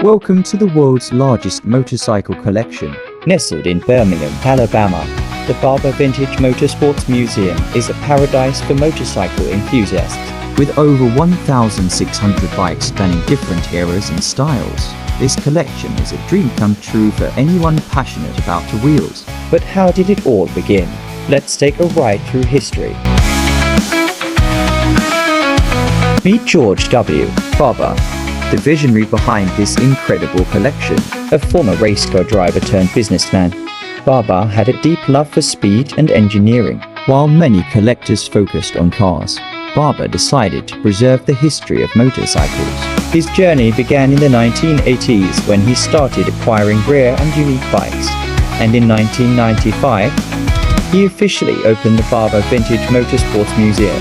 Welcome to the world's largest motorcycle collection. Nestled in Birmingham, Alabama, the Barber Vintage Motorsports Museum is a paradise for motorcycle enthusiasts. With over 1,600 bikes spanning different eras and styles, this collection is a dream come true for anyone passionate about the wheels. But how did it all begin? Let's take a ride through history. Meet George W. Barber, the visionary behind this incredible collection. A former race car driver turned businessman, Barber had a deep love for speed and engineering. While many collectors focused on cars, Barber decided to preserve the history of motorcycles. His journey began in the 1980s when he started acquiring rare and unique bikes, and in 1995, he officially opened the Barber Vintage Motorsports Museum.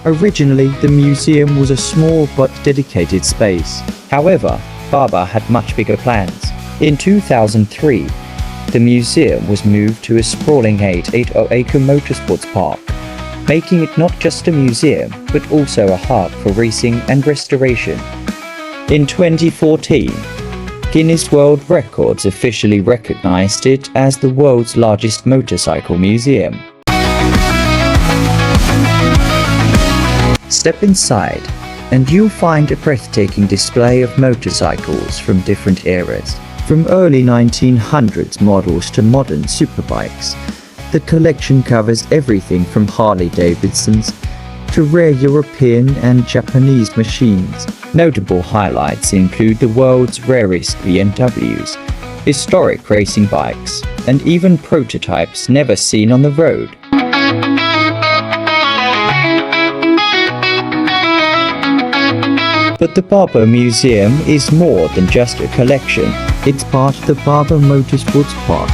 Originally, the museum was a small but dedicated space. However, Barber had much bigger plans. In 2003, the museum was moved to a sprawling 880-acre motorsports park, making it not just a museum, but also a hub for racing and restoration. In 2014, Guinness World Records officially recognized it as the world's largest motorcycle museum. Step inside, and you'll find a breathtaking display of motorcycles from different eras. From early 1900s models to modern superbikes, the collection covers everything from Harley-Davidsons to rare European and Japanese machines. Notable highlights include the world's rarest BMWs, historic racing bikes, and even prototypes never seen on the road. But the Barber Museum is more than just a collection. It's part of the Barber Motorsports Park,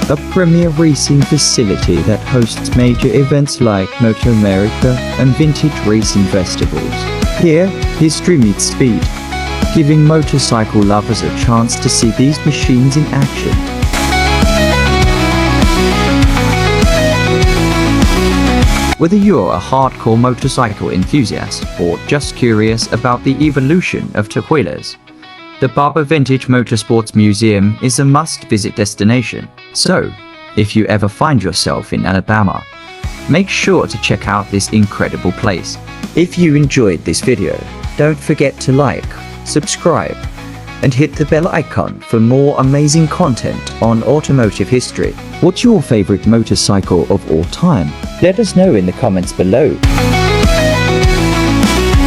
a premier racing facility that hosts major events like Moto America and vintage racing festivals. Here, history meets speed, giving motorcycle lovers a chance to see these machines in action. Whether you're a hardcore motorcycle enthusiast or just curious about the evolution of two-wheelers, the Barber Vintage Motorsports Museum is a must-visit destination. So, if you ever find yourself in Alabama, make sure to check out this incredible place. If you enjoyed this video, don't forget to like, subscribe, and hit the bell icon for more amazing content on automotive history. What's your favorite motorcycle of all time? Let us know in the comments below.